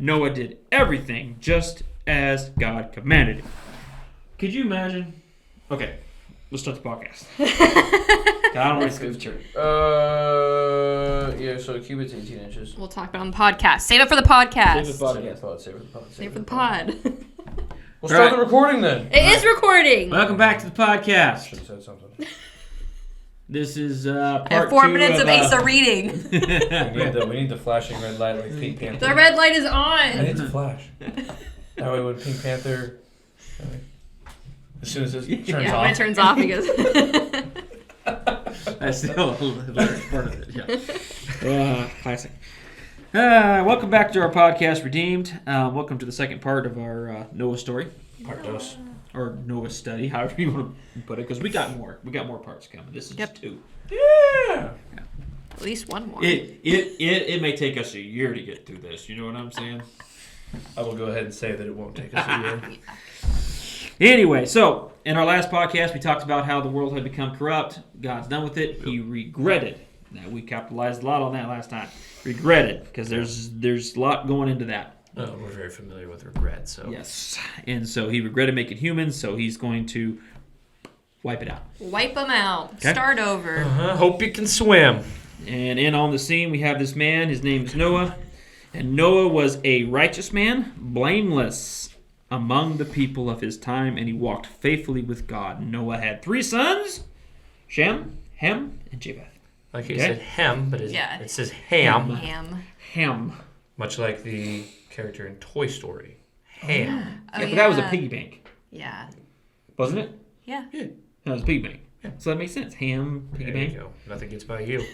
Noah did everything just as God commanded him. Could you imagine? Okay, let's start the podcast. I don't want to skip turn. Yeah, so a cubit's 18 inches. We'll talk about it on the podcast. Save it for the podcast. Save it for the pod. Save it for the pod. We'll start the recording then. It is recording. Welcome back to the podcast. Should have said something. This is I part have 4 two minutes of Asa reading. We need the flashing red light like Pink Panther. The red light is I on. need to flash. That way when Pink Panther... As soon as it turns Yeah, off. when it turns off, he goes... That's still a hilarious part of it. Yeah. Classic. Welcome back to our podcast, Redeemed. Welcome to the second part of our Noah story. Part dos. Or Noah study, however you want to put it, because we got more. We got more parts coming. This is just 2. Yeah. At least one more. It may take us a year to get through this. You know what I'm saying? I will go ahead and say that it won't take us a year. Anyway, so in our last podcast, we talked about how the world had become corrupt. God's done with it. He regretted. Now, we capitalized a lot on that last time. Regretted, because there's a lot going into that. Oh, we're very familiar with regret, so... Yes. And so he regretted making humans, so he's going to wipe it out. Wipe them out. Okay. Start over. Hope you can swim. And in on the scene, we have this man. His name is Noah. And Noah was a righteous man, blameless among the people of his time, and he walked faithfully with God. Noah had 3 sons, Shem, Ham, and Japheth. Like you said Hem, but Yeah. it says Ham. Ham. Ham. Much like the character in Toy Story. Ham. Oh, Yeah, but that was a piggy bank, Yeah. wasn't it? Yeah. That was a piggy bank. So that makes sense. Ham, piggy There you bank. go. Nothing gets by you.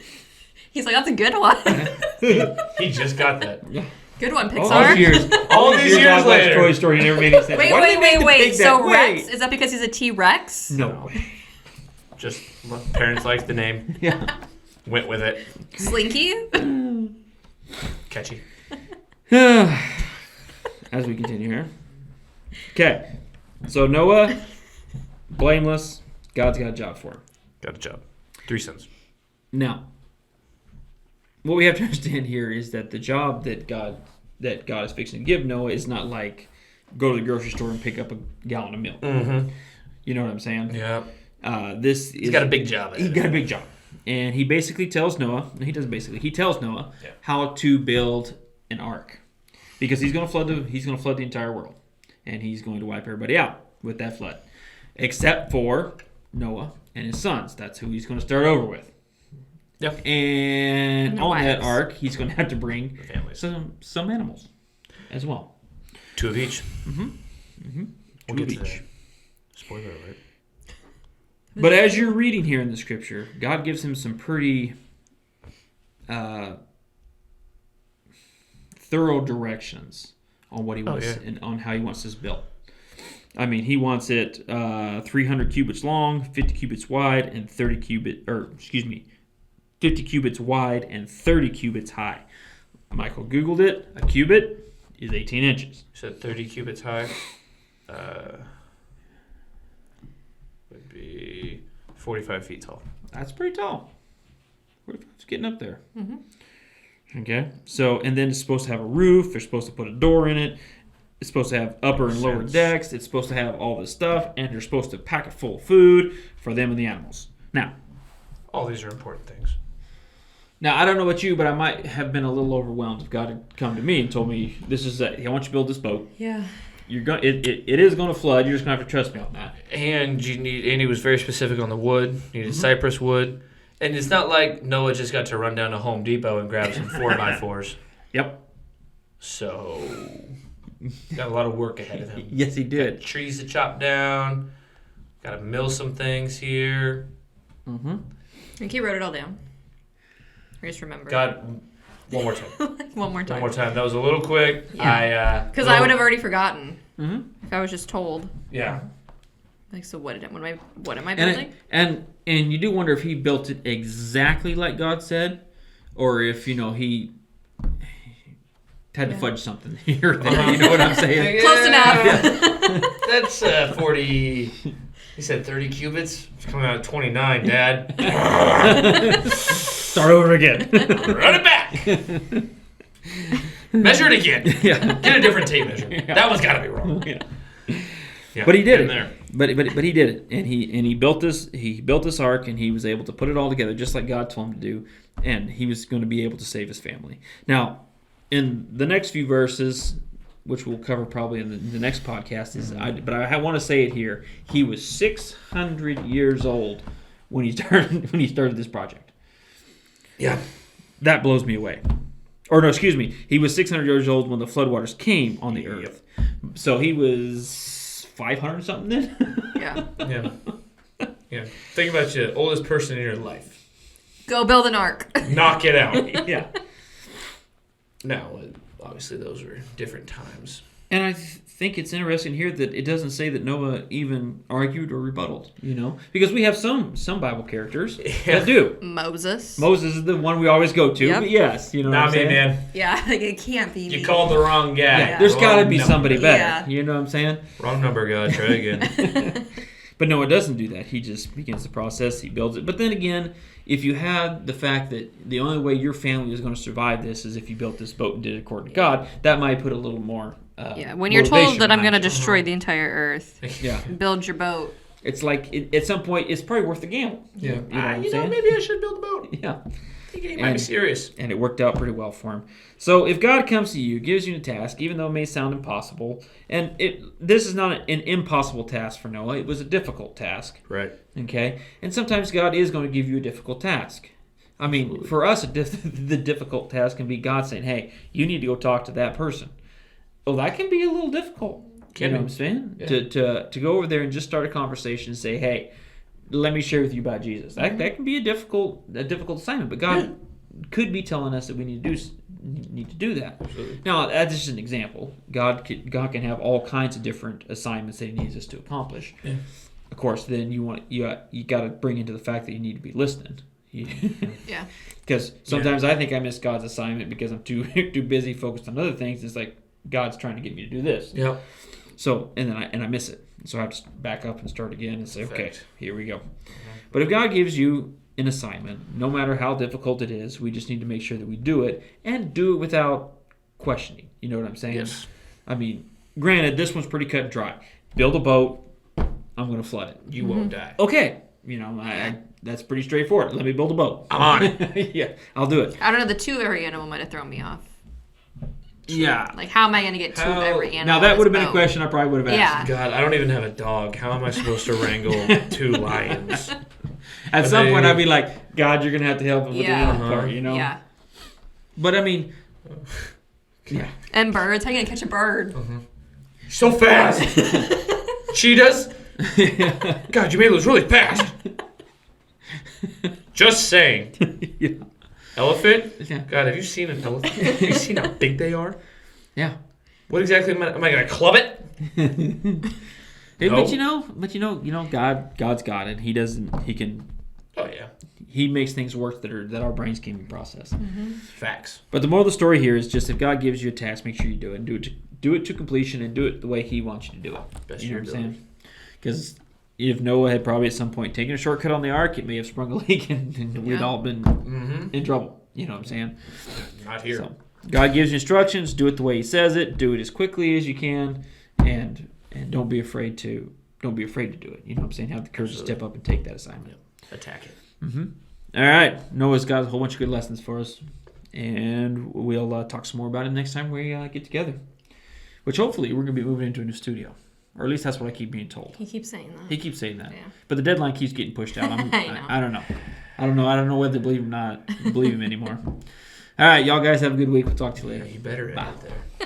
He's like, that's a good one. He just got that. Good one, All Pixar. these years, All these years I watched later. Toy Story and never made any sense. Wait, Why did they make the pig So that way? Rex, is that because he's a T-Rex? No way. Just parents liked the name. Yeah. Went with it. Slinky? Catchy. As we continue here. Okay. So Noah, blameless. God's got a job for him. Got a job. 3 sons. Now, what we have to understand here is that the job that God is fixing to give Noah is not like go to the grocery store and pick up a gallon of milk. Mm-hmm. You know what I'm saying? Yeah. He's got a big job. He got a big job. And he basically tells Noah, he tells Noah how to build an ark. Because he's going to flood the entire world. And he's going to wipe everybody out with that flood. Except for Noah and his sons. That's who he's going to start over with. Yep. And on wives. that ark, he's going to have to bring The families. some animals as well. 2 of each. Mm-hmm. We'll 2 get of to each. that. Spoiler alert. But as you're reading here in the scripture, God gives him some pretty thorough directions on what he wants and on how he wants this built. I mean, he wants it 300 cubits long, 50 cubits wide, and 50 cubits wide and 30 cubits high. Michael Googled it. A cubit is 18 inches. You said 30 cubits high. Would be 45 feet tall. That's pretty tall. It's getting up there. Mm-hmm. Okay. So, and then it's supposed to have a roof. They're supposed to put a door in it. It's supposed to have upper and lower decks. It's supposed to have all this stuff. And they're supposed to pack it full of food for them and the animals. Now, All these are important things. I don't know about you, but I might have been a little overwhelmed if God had come to me and told me, this is it. I want you to build this boat. Yeah. It is going to flood. You're just going to have to trust me on that. And he was very specific on the wood. You needed cypress wood. And it's not like Noah just got to run down to Home Depot and grab some 4x4s. Yep. So, got a lot of work ahead of him. Yes, he did. Trees to chop down. Got to mill some things here. Mm-hmm. I think he wrote it all down. I just remember. God, one more time. One more time. One more time. That was a little quick. Yeah. Because I would have already forgotten Mm-hmm. if I was just told. Yeah. Like, so what am I building? And you do wonder if he built it exactly like God said, or if he had to fudge something here or there. You know what I'm saying? Close enough. That's 40. He said 30 cubits. It's coming out at 29, Dad. Start over again. Run it back. Measure it again. Yeah. Get a different tape measure. That one's got to be wrong. Yeah. Yeah, But he did been it. there. But he did it, and he built this ark, and he was able to put it all together just like God told him to do, and he was going to be able to save his family. Now, in the next few verses, which we'll cover probably in the next podcast, but I want to say it here. He was 600 years old when he started this project. Yeah. That blows me away. Or no, excuse me. He was 600 years old when the floodwaters came on the earth. So he was 500 something then. Yeah. Yeah. Yeah. Think about the oldest person in your life. Go build an ark. Knock it out. Yeah. Now, obviously, those were different times. And I think it's interesting here that it doesn't say that Noah even argued or rebutted, because we have some Bible characters that do. Moses. Moses is the one we always go to, Yep. but yes, what Not I'm me, saying? man. Yeah, like it can't be me. You called the wrong guy. Yeah, there's got to be Wrong somebody number. better. Yeah. You know what I'm saying? Wrong number, God. Try again. But Noah doesn't do that. He just begins the process. He builds it. But then again, if you had the fact that the only way your family is going to survive this is if you built this boat and did it according to God, that might put a little more. When you're told motivation that I'm going to behind it. destroy the entire earth, Yeah, build your boat. it's like at some point it's probably worth the gamble. Yeah. You know what I'm Maybe saying? I should build a boat. Yeah. He might be serious. And it worked out pretty well for him. So if God comes to you, gives you a task, even though it may sound impossible, and this is not an impossible task for Noah, it was a difficult task. Right. Okay? And sometimes God is going to give you a difficult task. I mean, Absolutely. for us, the difficult task can be God saying, hey, you need to go talk to that person. Well, that can be a little difficult. Can you know be. what I'm saying? Yeah. To go over there and just start a conversation and say, hey, let me share with you about Jesus. That can be a difficult assignment, but God could be telling us that we need to do that. Absolutely. Now, that's just an example. God can have all kinds of different assignments that He needs us to accomplish. Yeah. Of course, then you got to bring into the fact that you need to be listening. Yeah. Because sometimes I think I miss God's assignment because I'm too busy focused on other things. It's like God's trying to get me to do this. Yeah. So and then I miss it. So I have to back up and start again and say, okay, Fact. here we go. But if God gives you an assignment, no matter how difficult it is, we just need to make sure that we do it and do it without questioning. You know what I'm saying? Yes. I mean, granted, this one's pretty cut and dry. Build a boat. I'm going to flood it. You won't die. Okay. That's pretty straightforward. Let me build a boat. I'm on it. Yeah, I'll do it. I don't know. The two every animal might have thrown me off. Yeah. Like, how am I going to get two of every animal? Now, that on would have this been a boat? question I probably would have asked. Yeah. God, I don't even have a dog. How am I supposed to wrangle two lions? At some point, I'd be like, God, you're going to have to help him with Yeah. the animal part, Yeah. But, I mean, yeah. And birds. How are you going to catch a bird? So fast. Cheetahs. God, you made those really fast. Just saying. Yeah. Elephant? Yeah. God, have you seen an elephant? Have you seen how big they are? Yeah. What exactly am I going to club it? Hey, No. but God's got it. Oh, yeah. He makes things work that our brains can't even process. Facts. But the moral of the story here is just if God gives you a task, make sure you do it and do it to completion and do it the way He wants you to do it. Best You know of what your I'm saying? Because if Noah had probably at some point taken a shortcut on the ark, it may have sprung a leak and we'd Yeah. all been Mm-hmm. in trouble. You know what I'm saying? Not here. So, God gives you instructions. Do it the way He says it. Do it as quickly as you can, and don't be afraid to do it. You know what I'm saying? Have the courage to step up and take that assignment. Attack it. Mm-hmm. All right, Noah's got a whole bunch of good lessons for us, and we'll talk some more about it next time we get together. Which hopefully we're going to be moving into a new studio, or at least that's what I keep being told. He keeps saying that. He keeps saying that, Yeah. but the deadline keeps getting pushed out. I know. I don't know. I don't know whether to believe him or not. Believe him anymore. All right, y'all guys have a good week. We'll talk to you Yeah, later. you better Bye. have it there.